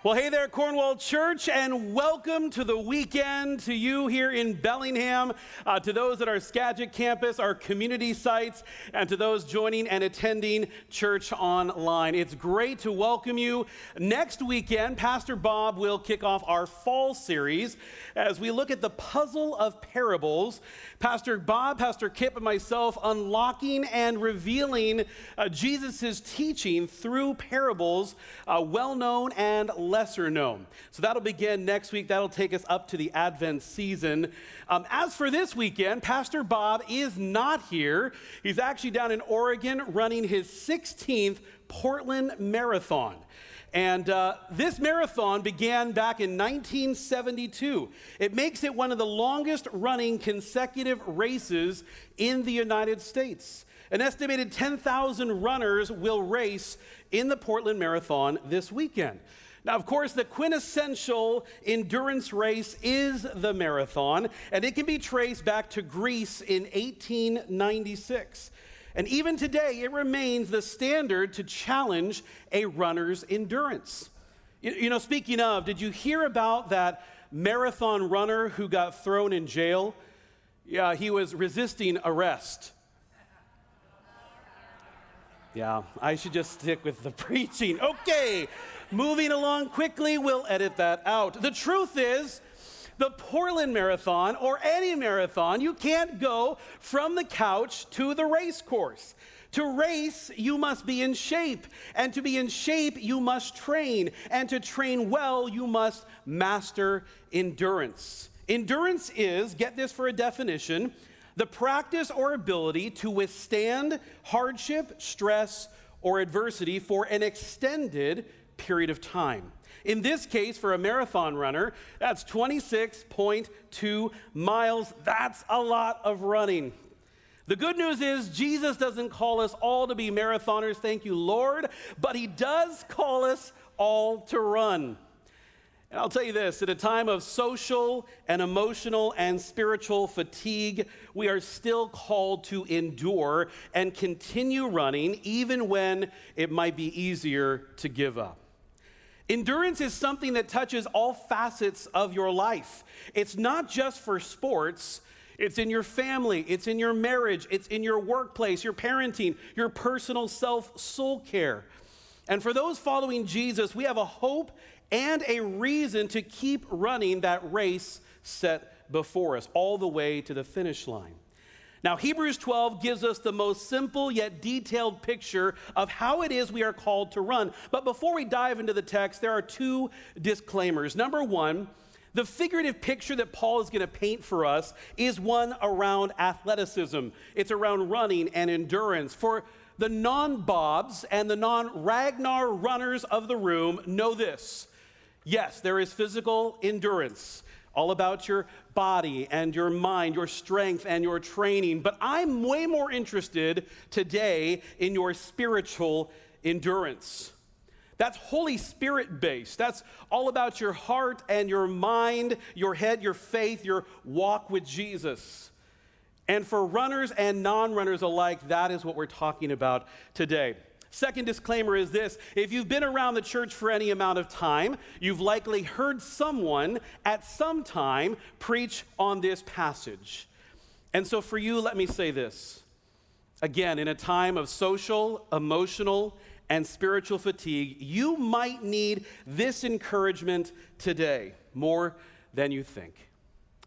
Well, hey there, Cornwall Church, and welcome to the weekend to you here in Bellingham, to those at our Skagit campus, our community sites, and to those joining and attending church online. It's great to welcome you. Next weekend, Pastor Bob will kick off our fall series as we look at the puzzle of parables. Pastor Bob, Pastor Kip, and myself unlocking and revealing Jesus' teaching through parables, well-known and lesser known. So that'll begin next week. That'll take us up to the Advent season. As for this weekend, Pastor Bob is not here. He's actually down in Oregon running his 16th Portland Marathon. And this marathon began back in 1972. It makes it one of the longest running consecutive races in the United States. An estimated 10,000 runners will race in the Portland Marathon this weekend. Now, of course, the quintessential endurance race is the marathon, and it can be traced back to Greece in 1896. And even today, it remains the standard to challenge a runner's endurance. Speaking of, did you hear about that marathon runner who got thrown in jail? Yeah, he was resisting arrest. Yeah, I should just stick with the preaching. Okay. Moving along quickly, we'll edit that out. The truth is, the Portland Marathon, or any marathon, you can't go from the couch to the race course. To race, you must be in shape. And to be in shape, you must train. And to train well, you must master endurance. Endurance is, get this for a definition, the practice or ability to withstand hardship, stress, or adversity for an extended period of time. In this case, for a marathon runner, that's 26.2 miles. That's a lot of running. The good news is Jesus doesn't call us all to be marathoners, thank you, Lord, but he does call us all to run. And I'll tell you this, at a time of social and emotional and spiritual fatigue, we are still called to endure and continue running even when it might be easier to give up. Endurance is something that touches all facets of your life. It's not just for sports. It's in your family. It's in your marriage. It's in your workplace, your parenting, your personal soul care. And for those following Jesus, we have a hope and a reason to keep running that race set before us all the way to the finish line. Now, Hebrews 12 gives us the most simple yet detailed picture of how it is we are called to run. But before we dive into the text, there are two disclaimers. Number one, the figurative picture that Paul is going to paint for us is one around athleticism. It's around running and endurance. For the non-Bobs and the non-Ragnar runners of the room, know this. Yes, there is physical endurance, all about your body and your mind, your strength and your training. But I'm way more interested today in your spiritual endurance. That's Holy Spirit based. That's all about your heart and your mind, your head, your faith, your walk with Jesus. And for runners and non-runners alike, that is what we're talking about today. Second disclaimer is this: if you've been around the church for any amount of time, you've likely heard someone at some time preach on this passage. And so for you, let me say this. Again, in a time of social, emotional, and spiritual fatigue, you might need this encouragement today more than you think.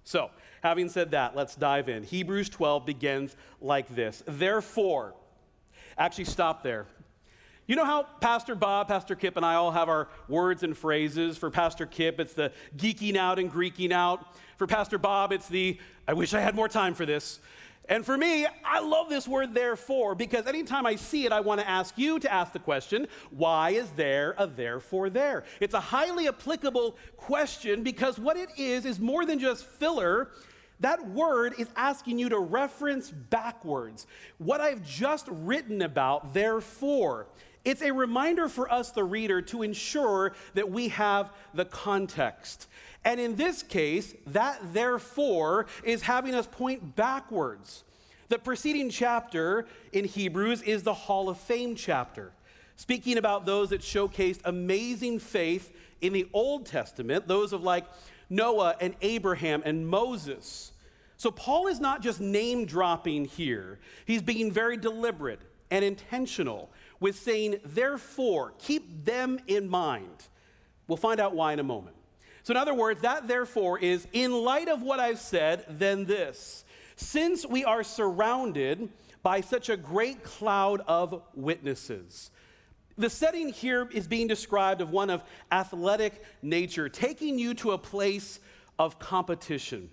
So, having said that, let's dive in. Hebrews 12 begins like this. Therefore, actually stop there. You know how Pastor Bob, Pastor Kip, and I all have our words and phrases? For Pastor Kip, it's the geeking out and Greeking out. For Pastor Bob, it's the, I wish I had more time for this. And for me, I love this word therefore, because anytime I see it, I want to ask you to ask the question, why is there a therefore there? It's a highly applicable question because what it is more than just filler. That word is asking you to reference backwards what I've just written about, therefore. It's a reminder for us, the reader, to ensure that we have the context. And in this case, that therefore is having us point backwards. The preceding chapter in Hebrews is the Hall of Fame chapter. speaking about those that showcased amazing faith in the Old Testament, those of like Noah and Abraham and Moses. So Paul is not just name dropping here. He's being very deliberate and intentional with saying, therefore, keep them in mind. We'll find out why in a moment. So in other words, that therefore is, in light of what I've said, then this. Since we are surrounded by such a great cloud of witnesses. The setting here is being described of one of athletic nature, taking you to a place of competition.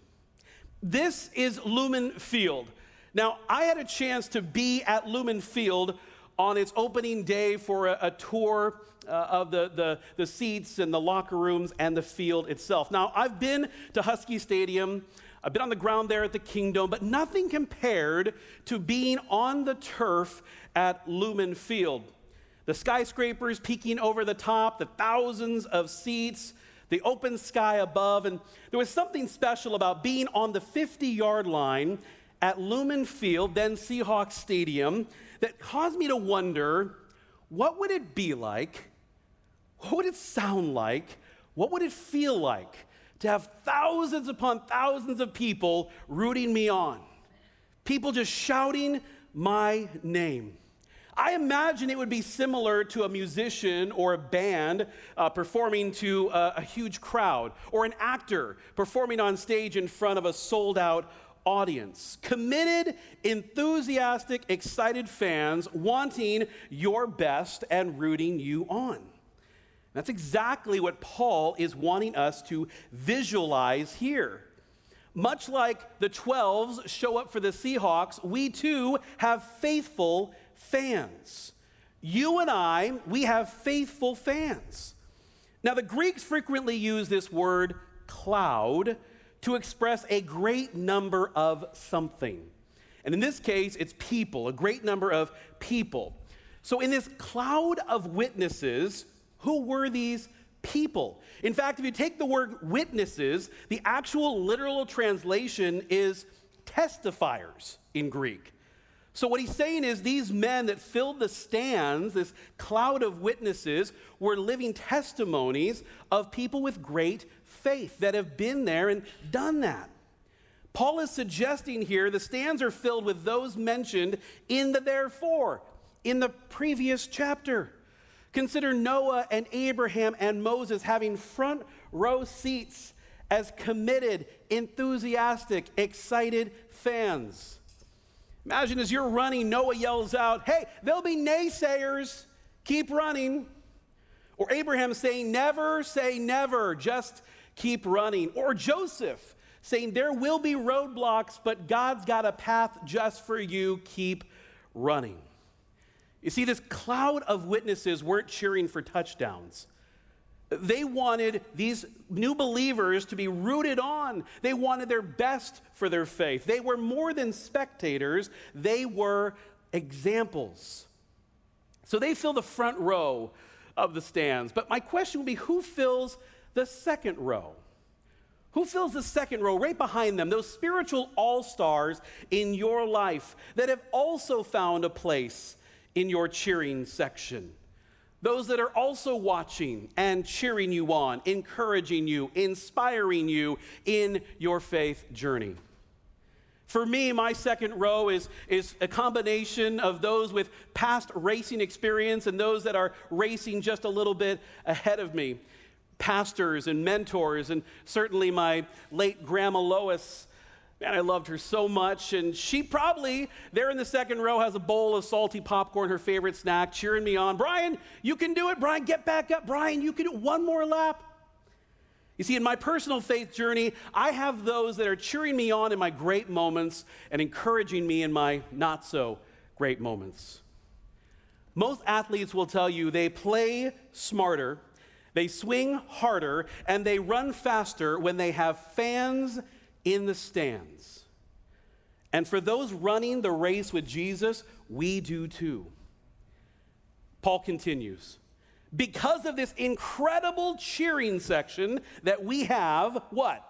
This is Lumen Field. Now, I had a chance to be at Lumen Field on its opening day for a tour of the seats and the locker rooms and the field itself. Now, I've been to Husky Stadium. I've been on the ground there at the Kingdom, but nothing compared to being on the turf at Lumen Field. The skyscrapers peeking over the top, the thousands of seats, the open sky above, and there was something special about being on the 50-yard line at Lumen Field, then Seahawks Stadium, that caused me to wonder, what would it be like? What would it sound like? What would it feel like to have thousands upon thousands of people rooting me on? People just shouting my name. I imagine it would be similar to a musician or a band performing to a huge crowd, or an actor performing on stage in front of a sold-out audience. Committed, enthusiastic, excited fans wanting your best and rooting you on. That's exactly what Paul is wanting us to visualize here. Much like the 12s show up for the Seahawks, we too have faithful fans. You and I, we have faithful fans. Now, the Greeks frequently use this word cloud to express a great number of something. And in this case, it's people, a great number of people. So in this cloud of witnesses, who were these people? In fact, if you take the word witnesses, the actual literal translation is testifiers in Greek. So what he's saying is these men that filled the stands, this cloud of witnesses, were living testimonies of people with great faith that have been there and done that. Paul is suggesting here the stands are filled with those mentioned in the therefore, in the previous chapter. Consider Noah and Abraham and Moses having front row seats as committed, enthusiastic, excited fans. Imagine as you're running, Noah yells out, "Hey, there'll be naysayers, keep running." Or Abraham saying, "Never say never, just keep running." Or Joseph saying, "There will be roadblocks, but God's got a path just for you, keep running." You see, this cloud of witnesses weren't cheering for touchdowns. They wanted these new believers to be rooted on. They wanted their best for their faith. They were more than spectators. They were examples. So they fill the front row of the stands. But my question would be, who fills the second row? Who fills the second row right behind them? Those spiritual all-stars in your life that have also found a place in your cheering section. Those that are also watching and cheering you on, encouraging you, inspiring you in your faith journey. For me, my second row is a combination of those with past racing experience and those that are racing just a little bit ahead of me. Pastors and mentors, and certainly my late grandma Lois. Man, I loved her so much, and she probably, there in the second row, has a bowl of salty popcorn, her favorite snack, cheering me on. "Brian, you can do it. Brian, get back up. Brian, you can do it. One more lap." You see, in my personal faith journey, I have those that are cheering me on in my great moments and encouraging me in my not-so-great moments. Most athletes will tell you they play smarter, they swing harder, and they run faster when they have fans in the stands. And for those running the race with Jesus, we do too. Paul continues, because of this incredible cheering section that we have, what?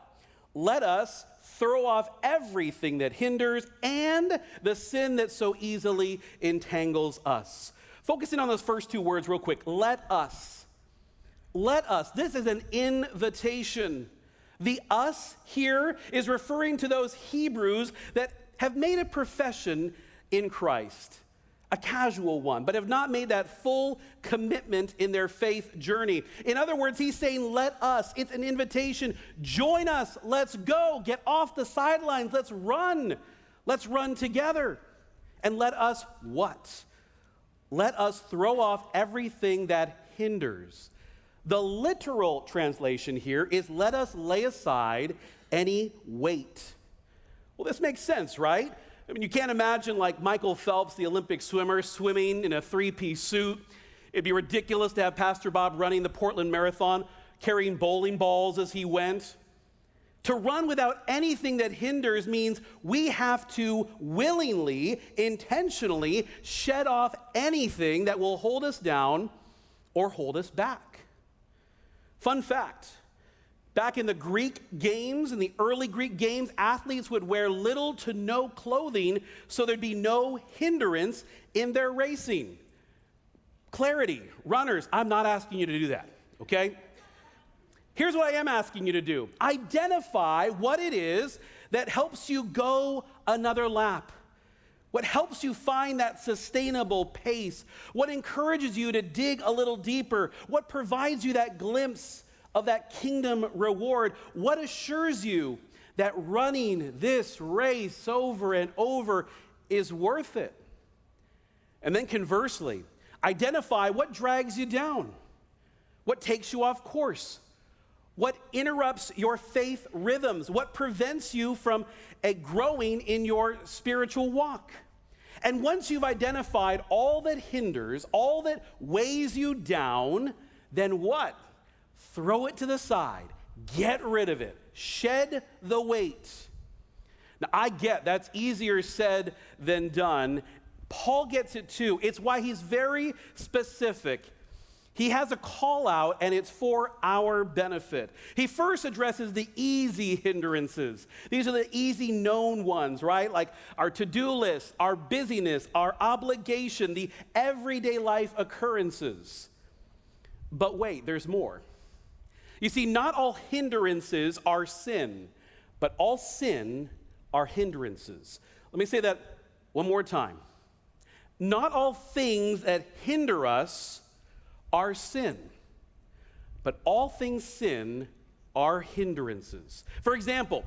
Let us throw off everything that hinders and the sin that so easily entangles us. Focusing on those first two words real quick. Let us. Let us. This is an invitation. The us here is referring to those Hebrews that have made a profession in Christ, a casual one, but have not made that full commitment in their faith journey. In other words, he's saying, let us. It's an invitation. Join us. Let's go. Get off the sidelines. Let's run. Let's run together. And let us what? Let us throw off everything that hinders. The literal translation here is let us lay aside any weight. Well, this makes sense, right? I mean, you can't imagine like Michael Phelps, the Olympic swimmer, swimming in a three-piece suit. It'd be ridiculous to have Pastor Bob running the Portland Marathon, carrying bowling balls as he went. To run without anything that hinders means we have to willingly, intentionally shed off anything that will hold us down or hold us back. Fun fact, back in the Greek games, in the early Greek games, athletes would wear little to no clothing so there'd be no hindrance in their racing. Clarity, runners, I'm not asking you to do that, okay? Here's what I am asking you to do. Identify what it is that helps you go another lap. What helps you find that sustainable pace? What encourages you to dig a little deeper? What provides you that glimpse of that kingdom reward? What assures you that running this race over and over is worth it? And then conversely, identify what drags you down, what takes you off course, what interrupts your faith rhythms, what prevents you from growing in your spiritual walk. And once you've identified all that hinders, all that weighs you down, then what? Throw it to the side. Get rid of it. Shed the weight. Now, I get that's easier said than done. Paul gets it too. It's why he's very specific. He has a call out, and it's for our benefit. He first addresses the easy hindrances. These are the easy known ones, right? Like our to-do list, our busyness, our obligation, the everyday life occurrences. But wait, there's more. You see, not all hindrances are sin, but all sin are hindrances. Let me say that one more time. Not all things that hinder us are sin, but all things sin are hindrances. For example,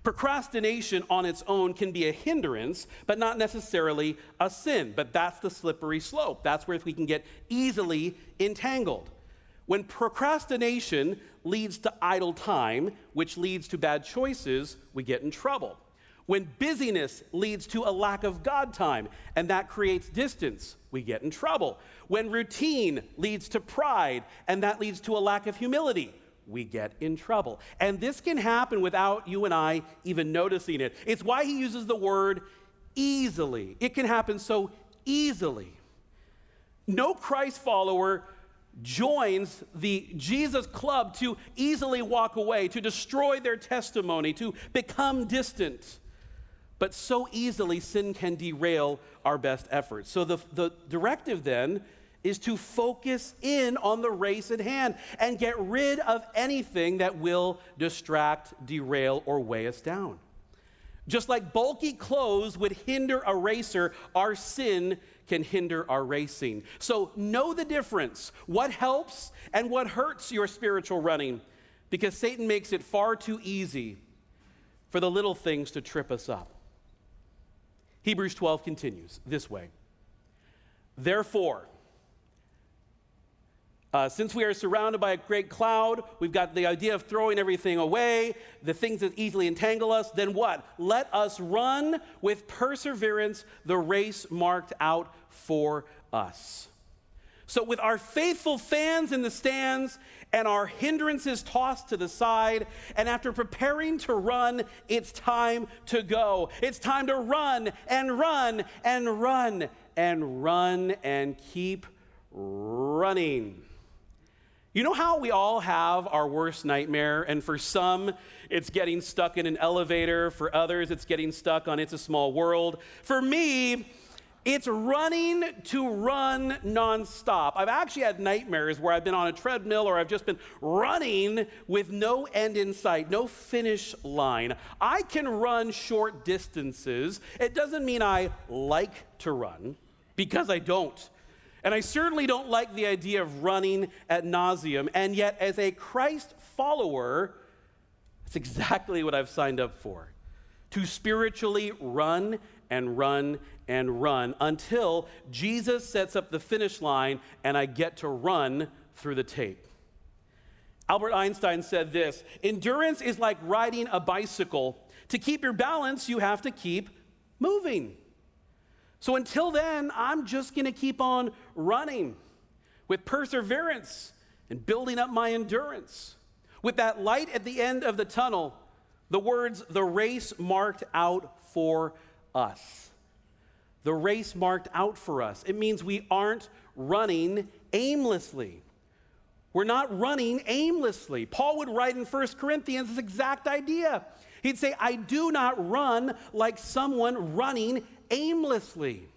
procrastination on its own can be a hindrance, but not necessarily a sin. But that's the slippery slope. That's where we can get easily entangled. When procrastination leads to idle time, which leads to bad choices, we get in trouble. When busyness leads to a lack of God time, and that creates distance, we get in trouble. When routine leads to pride, and that leads to a lack of humility, we get in trouble. And this can happen without you and I even noticing it. It's why he uses the word easily. It can happen so easily. No Christ follower joins the Jesus club to easily walk away, to destroy their testimony, to become distant. But so easily sin can derail our best efforts. So the directive then is to focus in on the race at hand and get rid of anything that will distract, derail, or weigh us down. Just like bulky clothes would hinder a racer, our sin can hinder our racing. So know the difference, what helps and what hurts your spiritual running, because Satan makes it far too easy for the little things to trip us up. Hebrews 12 continues this way. Therefore, since we are surrounded by a great cloud, we've got the idea of throwing everything away, the things that easily entangle us, then what? Let us run with perseverance the race marked out for us. So with our faithful fans in the stands and our hindrances tossed to the side, and after preparing to run, it's time to go. It's time to run and run and run and run and keep running. You know how we all have our worst nightmare, and for some, it's getting stuck in an elevator. For others, it's getting stuck on It's a Small World. For me, It's running to run nonstop. I've actually had nightmares where I've been on a treadmill or I've just been running with no end in sight, no finish line. I can run short distances. It doesn't mean I like to run, because I don't. And I certainly don't like the idea of running ad nauseum. And yet, as a Christ follower, that's exactly what I've signed up for. To spiritually run and run and run until Jesus sets up the finish line and I get to run through the tape. Albert Einstein said this: endurance is like riding a bicycle. To keep your balance, you have to keep moving. So until then, I'm just going to keep on running with perseverance and building up my endurance. With that light at the end of the tunnel, the words, "the race marked out for us." The race marked out for us. It means we aren't running aimlessly. We're not running aimlessly. Paul would write in 1 Corinthians this exact idea. He'd say, I do not run like someone running aimlessly.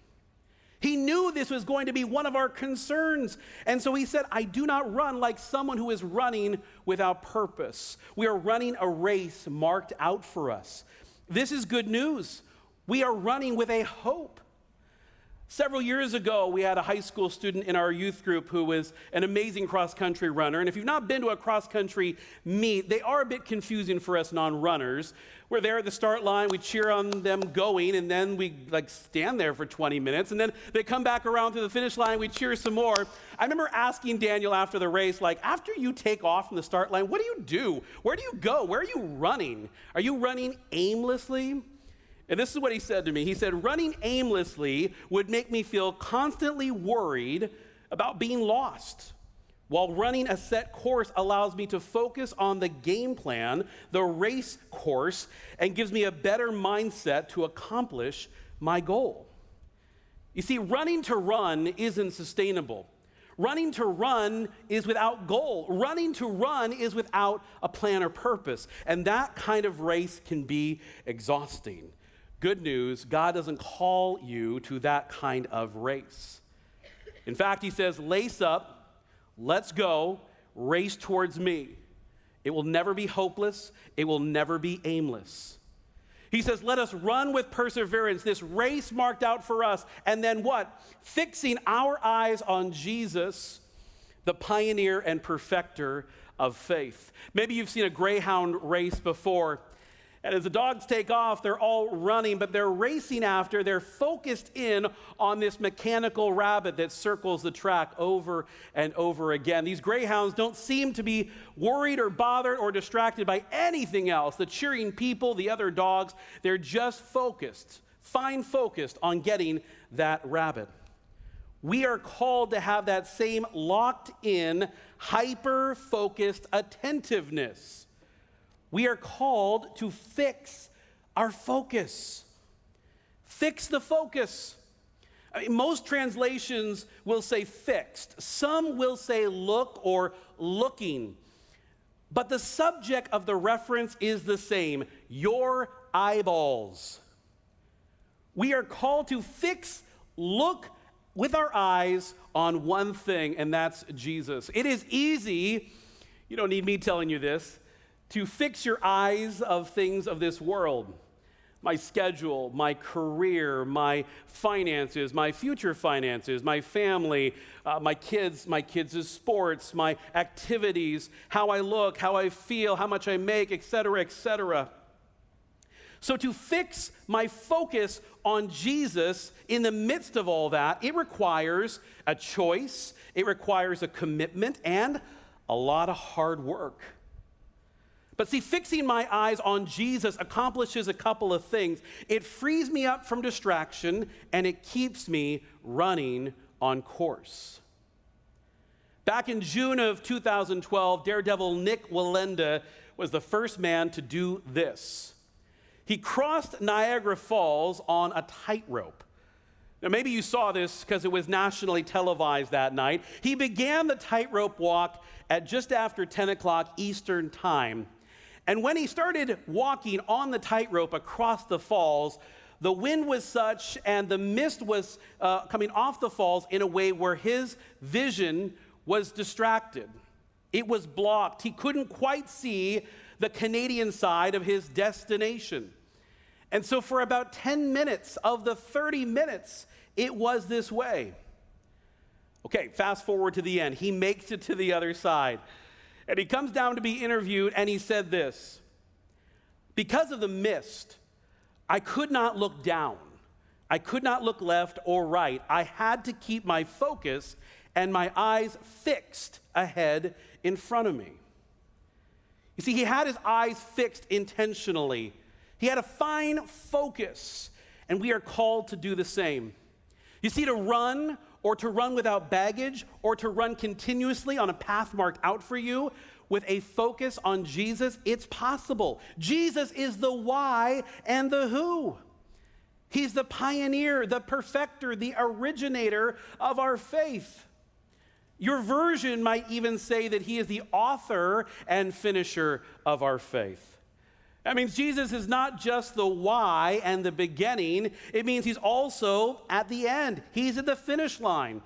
He knew this was going to be one of our concerns. And so he said, I do not run like someone who is running without purpose. We are running a race marked out for us. This is good news. We are running with a hope. Several years ago, we had a high school student in our youth group who was an amazing cross-country runner. And if you've not been to a cross-country meet, they are a bit confusing for us non-runners. We're there at the start line, we cheer on them going, and then we stand there for 20 minutes, and then they come back around to the finish line, we cheer some more. I remember asking Daniel after the race, after you take off from the start line, what do you do? Where do you go? Where are you running? Are you running aimlessly? And this is what he said to me. He said, running aimlessly would make me feel constantly worried about being lost, while running a set course allows me to focus on the game plan, the race course, and gives me a better mindset to accomplish my goal. You see, running to run isn't sustainable. Running to run is without goal. Running to run is without a plan or purpose. And that kind of race can be exhausting. Good news, God doesn't call you to that kind of race. In fact, he says, lace up, let's go, race towards me. It will never be hopeless. It will never be aimless. He says, let us run with perseverance, this race marked out for us. And then what? Fixing our eyes on Jesus, the pioneer and perfecter of faith. Maybe you've seen a greyhound race before. And as the dogs take off, they're all running, but they're racing after, they're focused in on this mechanical rabbit that circles the track over and over again. These greyhounds don't seem to be worried or bothered or distracted by anything else. The cheering people, the other dogs, they're just focused, focused on getting that rabbit. We are called to have that same locked in, hyper-focused attentiveness. We are called to fix our focus. Fix the focus. Most translations will say fixed. Some will say look or looking. But the subject of the reference is the same: your eyeballs. We are called to look with our eyes on one thing, and that's Jesus. It is easy, you don't need me telling you this, to fix your eyes of things of this world. My schedule, my career, my finances, my future finances, my family, my kids' sports, my activities, how I look, how I feel, how much I make, etc., etc. So to fix my focus on Jesus in the midst of all that, it requires a choice, it requires a commitment, and a lot of hard work. But see, fixing my eyes on Jesus accomplishes a couple of things. It frees me up from distraction, and it keeps me running on course. Back in June of 2012, Daredevil Nick Wallenda was the first man to do this. He crossed Niagara Falls on a tightrope. Now, maybe you saw this because it was nationally televised that night. He began the tightrope walk at just after 10 o'clock Eastern time. And when he started walking on the tightrope across the falls, the wind was such and the mist was coming off the falls in a way where his vision was distracted. It was blocked. He couldn't quite see the Canadian side of his destination. And so for about 10 minutes of the 30 minutes, it was this way. Okay, fast forward to the end. He makes it to the other side. And he comes down to be interviewed, and he said this: "Because of the mist, I could not look down. I could not look left or right. I had to keep my focus and my eyes fixed ahead in front of me." You see, he had his eyes fixed intentionally. He had a fine focus, and we are called to do the same. You see, to run, or to run without baggage, or to run continuously on a path marked out for you with a focus on Jesus, it's possible. Jesus is the why and the who. He's the pioneer, the perfecter, the originator of our faith. Your version might even say that he is the author and finisher of our faith. That means Jesus is not just the why and the beginning. It means he's also at the end. He's at the finish line.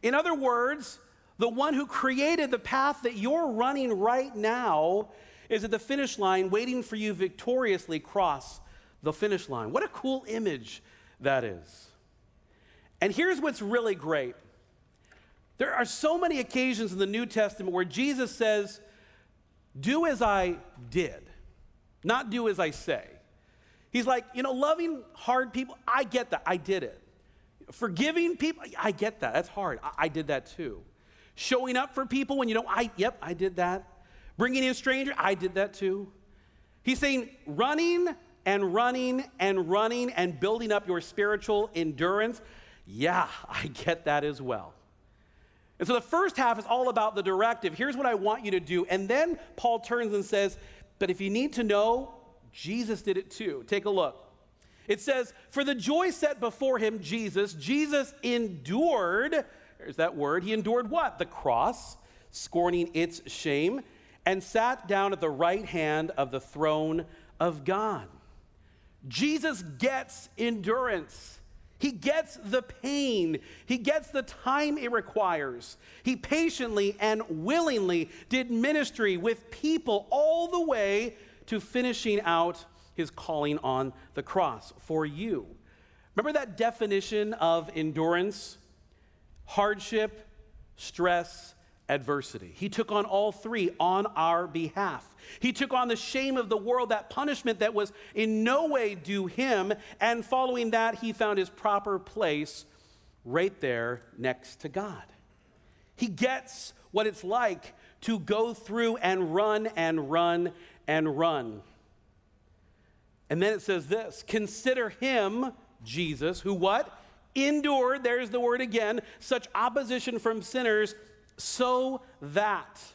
In other words, the one who created the path that you're running right now is at the finish line waiting for you victoriously cross the finish line. What a cool image that is. And here's what's really great. There are so many occasions in the New Testament where Jesus says, "Do as I did, not do as I say." He's like, loving hard people, I get that, I did it. Forgiving people, I get that, that's hard, I did that too. Showing up for people when I did that. Bringing in a stranger, I did that too. He's saying running and running and running and building up your spiritual endurance, yeah, I get that as well. And so the first half is all about the directive. Here's what I want you to do. And then Paul turns and says, but if you need to know, Jesus did it too. Take a look. It says, for the joy set before him, Jesus endured, there's that word, he endured what? The cross, scorning its shame, and sat down at the right hand of the throne of God. Jesus gets endurance. He gets the pain. He gets the time it requires. He patiently and willingly did ministry with people all the way to finishing out his calling on the cross for you. Remember that definition of endurance? Hardship, stress, adversity. He took on all three on our behalf. He took on the shame of the world, that punishment that was in no way due him, and following that, he found his proper place right there next to God. He gets what it's like to go through and run and run and run. And then it says this, consider him, Jesus, who what? Endured, there's the word again, such opposition from sinners, so that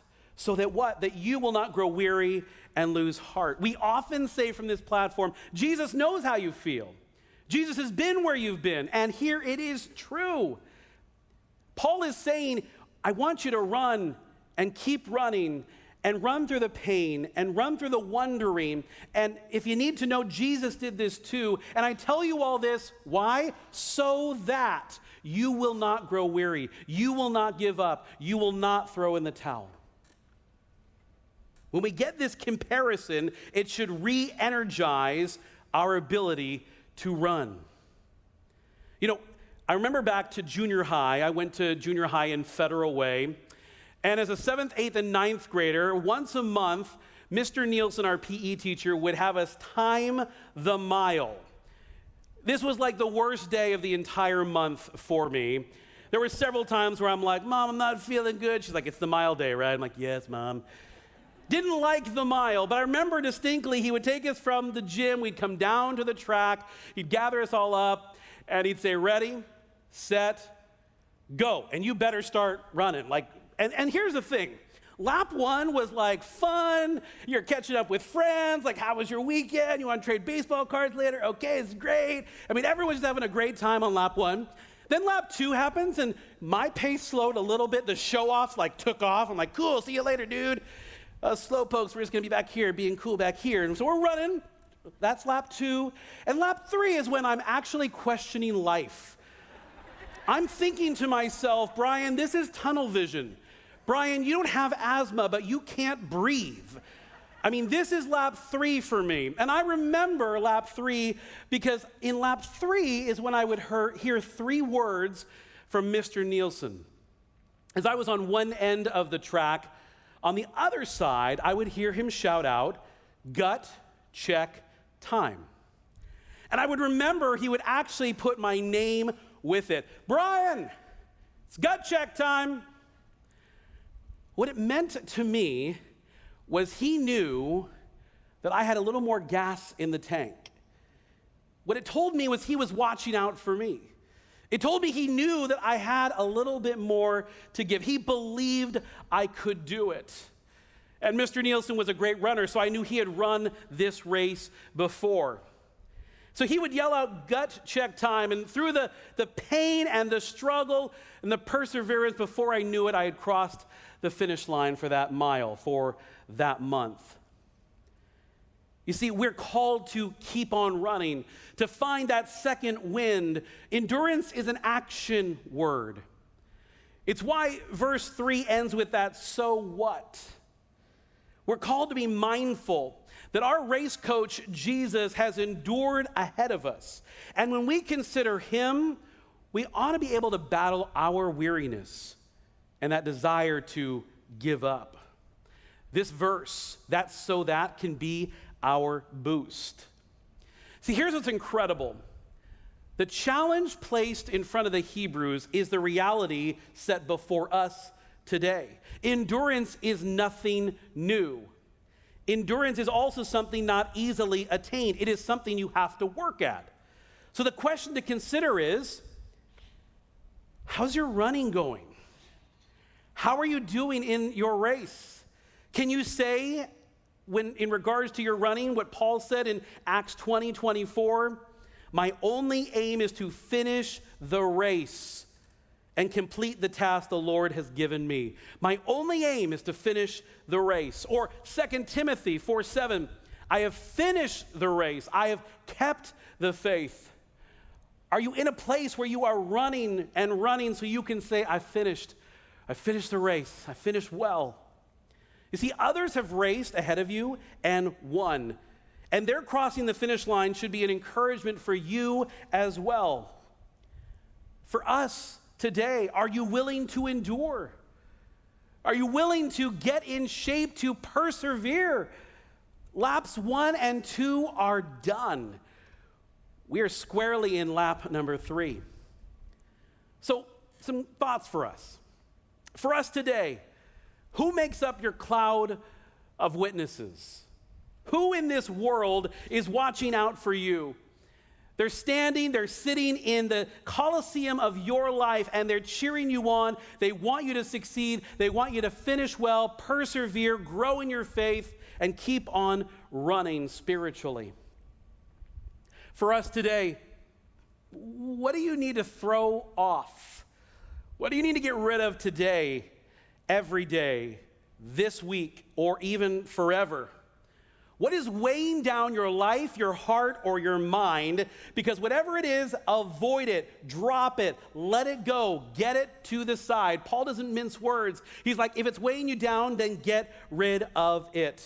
what? That you will not grow weary and lose heart. We often say from this platform, Jesus knows how you feel. Jesus has been where you've been, and here it is true. Paul is saying, I want you to run and keep running and run through the pain and run through the wondering. And if you need to know, Jesus did this too. And I tell you all this, why? So that you will not grow weary. You will not give up. You will not throw in the towel. When we get this comparison, it should re-energize our ability to run. I remember back to junior high. I went to junior high in Federal Way. And as a 7th, 8th, and 9th grader, once a month, Mr. Nielsen, our PE teacher, would have us time the mile. This was like the worst day of the entire month for me. There were several times where I'm like, Mom, I'm not feeling good. She's like, it's the mile day, right? I'm like, yes, Mom. Didn't like the mile, but I remember distinctly he would take us from the gym. We'd come down to the track. He'd gather us all up, and he'd say, ready, set, go. And you better start running. And here's the thing. Lap 1 was like fun. You're catching up with friends. Like, how was your weekend? You want to trade baseball cards later? Okay, it's great. Everyone's just having a great time on lap 1. Then lap 2 happens, and my pace slowed a little bit. The show-offs took off. I'm like, cool, see you later, dude. Slow pokes, we're just going to be back here, being cool back here. And so we're running That's lap 2. And lap 3 is when I'm actually questioning life. I'm thinking to myself, Brian, this is tunnel vision. Brian, you don't have asthma, but you can't breathe. I mean, this is lap 3 for me. And I remember lap 3 because in lap 3 is when I would hear 3 words from Mr. Nielsen. As I was on one end of the track, on the other side, I would hear him shout out, gut check time. And I would remember he would actually put my name with it. Brian, it's gut check time. What it meant to me was he knew that I had a little more gas in the tank. What it told me was he was watching out for me. It told me he knew that I had a little bit more to give. He believed I could do it. And Mr. Nielsen was a great runner, so I knew he had run this race before. So he would yell out gut check time, and through the pain and the struggle and the perseverance, before I knew it, I had crossed the finish line for that mile, for that month. You see, we're called to keep on running, to find that second wind. Endurance is an action word. It's why verse 3 ends with that, so what? We're called to be mindful that our race coach, Jesus, has endured ahead of us. And when we consider him, we ought to be able to battle our weariness and that desire to give up. This verse, that so that, can be our boost. See, here's what's incredible. The challenge placed in front of the Hebrews is the reality set before us today. Endurance is nothing new. Endurance is also something not easily attained. It is something you have to work at. So the question to consider is, how's your running going? How are you doing in your race? Can you say, when in regards to your running, what Paul said in Acts 20:24, my only aim is to finish the race and complete the task the Lord has given me. My only aim is to finish the race. Or 2 Timothy 4:7, I have finished the race. I have kept the faith. Are you in a place where you are running and running so you can say, I finished the race. I finished well. You see, others have raced ahead of you and won. And their crossing the finish line should be an encouragement for you as well. For us today, are you willing to endure? Are you willing to get in shape to persevere? Laps 1 and 2 are done. We are squarely in lap number 3. So, some thoughts for us. For us today, who makes up your cloud of witnesses? Who in this world is watching out for you? They're sitting in the coliseum of your life, and they're cheering you on. They want you to succeed. They want you to finish well, persevere, grow in your faith, and keep on running spiritually. For us today, what do you need to throw off? What do you need to get rid of today, every day, this week, or even forever? What is weighing down your life, your heart, or your mind? Because whatever it is, avoid it, drop it, let it go, get it to the side. Paul doesn't mince words. He's like, if it's weighing you down, then get rid of it.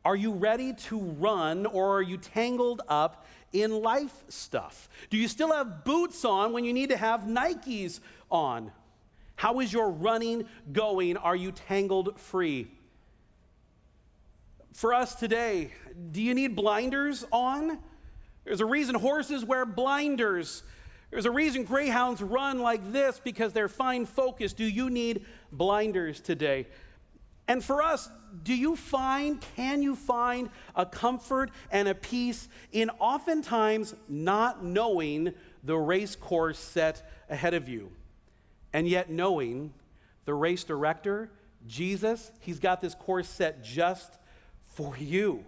Are you ready to run, or are you tangled up in life stuff? Do you still have boots on when you need to have Nikes on? How is your running going? Are you tangled free? For us today, do you need blinders on? There's a reason horses wear blinders. There's a reason greyhounds run like this, because they're fine focused. Do you need blinders today? And for us, can you find a comfort and a peace in oftentimes not knowing the race course set ahead of you, and yet knowing the race director, Jesus, he's got this course set just for you.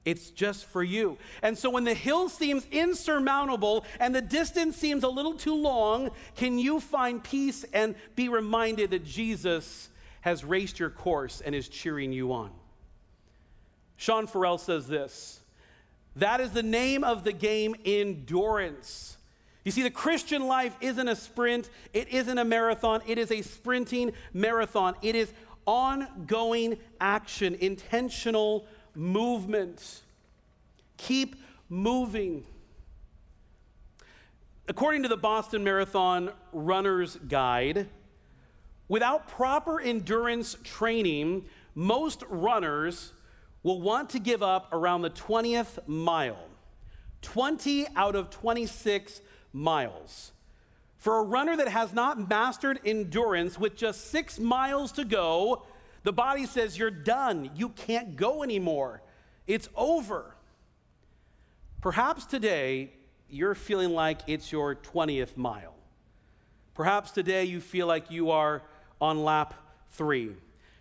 It's just for you. And so when the hill seems insurmountable and the distance seems a little too long, can you find peace and be reminded that Jesus has raced your course and is cheering you on? Sean Farrell says this: That is the name of the game, endurance. You see, the Christian life isn't a sprint. It isn't a marathon. It is a sprinting marathon. It is ongoing action, intentional movement. Keep moving. According to the Boston Marathon Runner's Guide, without proper endurance training, most runners will want to give up around the 20th mile. 20 out of 26 miles. For a runner that has not mastered endurance with just 6 miles to go, the body says, you're done. You can't go anymore. It's over. Perhaps today, you're feeling like it's your 20th mile. Perhaps today you feel like you are on lap 3.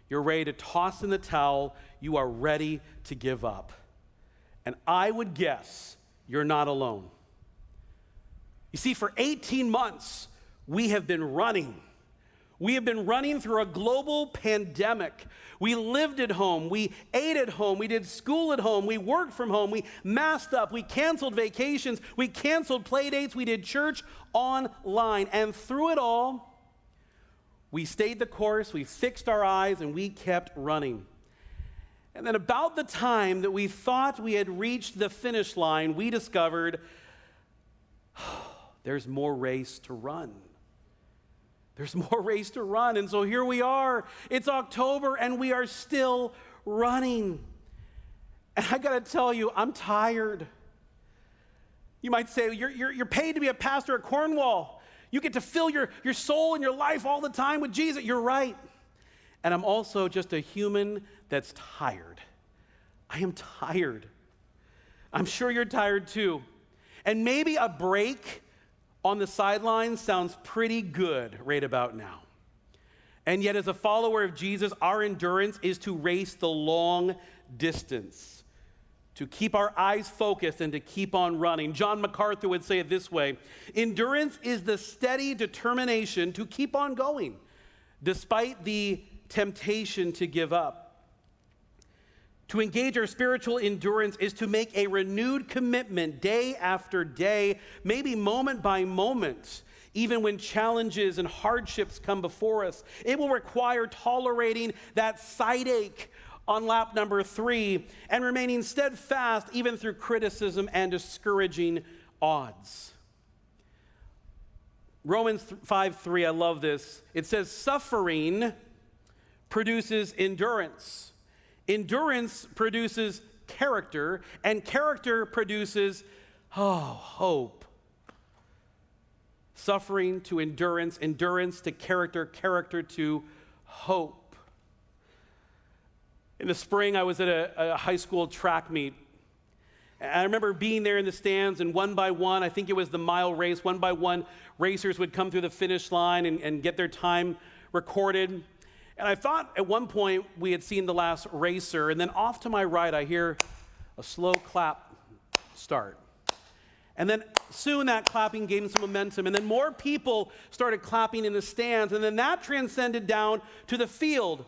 You're ready to toss in the towel. You are ready to give up. And I would guess you're not alone. You see, for 18 months, we have been running. We have been running through a global pandemic. We lived at home. We ate at home. We did school at home. We worked from home. We masked up. We canceled vacations. We canceled play dates. We did church online. And through it all, we stayed the course. We fixed our eyes, and we kept running. And then about the time that we thought we had reached the finish line, we discovered there's more race to run. There's more race to run. And so here we are. It's October and we are still running. And I got to tell you, I'm tired. You might say, you're paid to be a pastor at Cornwall. You get to fill your soul and your life all the time with Jesus. You're right. And I'm also just a human that's tired. I am tired. I'm sure you're tired too. And maybe a break on the sidelines sounds pretty good right about now. And yet, as a follower of Jesus, our endurance is to race the long distance, to keep our eyes focused and to keep on running. John MacArthur would say it this way: endurance is the steady determination to keep on going, despite the temptation to give up. To engage our spiritual endurance is to make a renewed commitment day after day, maybe moment by moment, even when challenges and hardships come before us. It will require tolerating that side ache on lap number 3 and remaining steadfast even through criticism and discouraging odds. Romans 5:3, I love this. It says, suffering produces endurance. Endurance produces character, and character produces hope. Suffering to endurance, endurance to character, character to hope. In the spring, I was at a high school track meet. And I remember being there in the stands, and one by one, I think it was the mile race, one by one, racers would come through the finish line and get their time recorded. And I thought at one point we had seen the last racer, and then off to my right I hear a slow clap start. And then soon that clapping gained some momentum, and then more people started clapping in the stands, and then that transcended down to the field.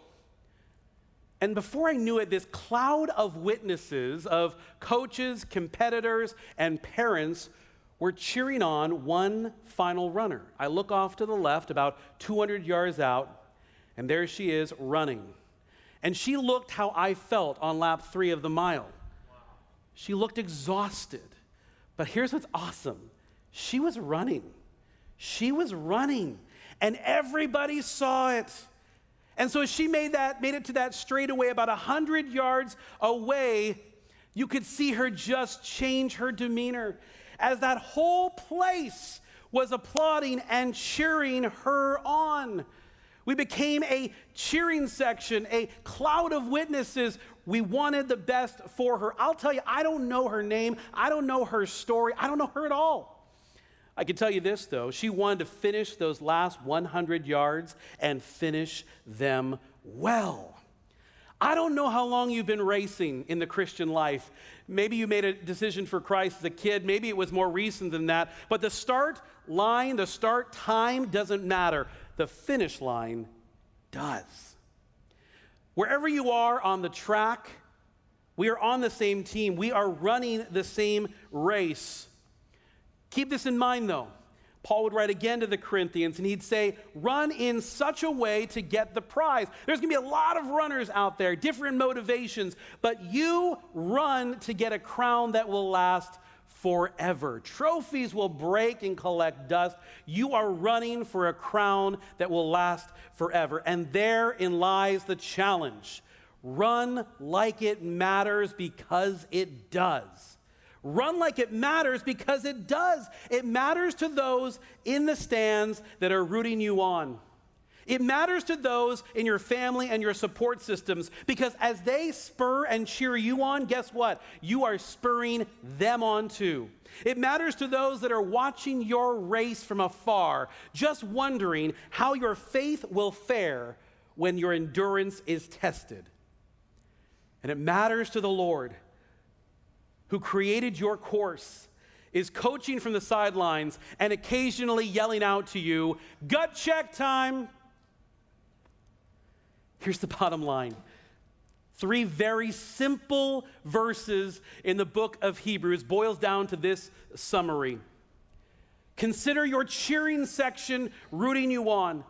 And before I knew it, this cloud of witnesses, of coaches, competitors, and parents were cheering on one final runner. I look off to the left, about 200 yards out, and there she is running. And she looked how I felt on lap 3 of the mile. Wow. She looked exhausted. But here's what's awesome. She was running. She was running. And everybody saw it. And so as she made it to that straightaway about 100 yards away, you could see her just change her demeanor as that whole place was applauding and cheering her on. We became a cheering section, a cloud of witnesses. We wanted the best for her. I'll tell you, I don't know her name. I don't know her story. I don't know her at all. I can tell you this, though. She wanted to finish those last 100 yards and finish them well. I don't know how long you've been racing in the Christian life. Maybe you made a decision for Christ as a kid. Maybe it was more recent than that. But the start line, the start time doesn't matter. The finish line does. Wherever you are on the track, We are on the same team. We are running the same race. Keep this in mind, though. Paul would write again to the Corinthians, and he'd say, run in such a way to get the prize. There's going to be a lot of runners out there, different motivations, but you run to get a crown that will last forever. Trophies will break and collect dust. You are running for a crown that will last forever. And therein lies the challenge. Run like it matters because it does. Run like it matters because it does. It matters to those in the stands that are rooting you on. It matters to those in your family and your support systems because as they spur and cheer you on, guess what? You are spurring them on too. It matters to those that are watching your race from afar, just wondering how your faith will fare when your endurance is tested. And it matters to the Lord, who created your course, is coaching from the sidelines and occasionally yelling out to you, gut check time. Here's the bottom line. 3 very simple verses in the book of Hebrews boils down to this summary. Consider your cheering section rooting you on,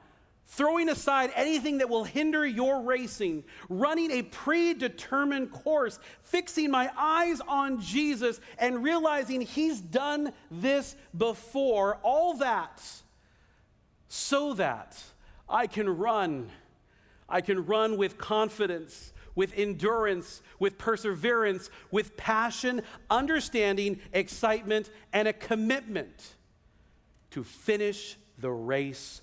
throwing aside anything that will hinder your racing, running a predetermined course, fixing my eyes on Jesus and realizing he's done this before, all that so that I can run with confidence, with endurance, with perseverance, with passion, understanding, excitement, and a commitment to finish the race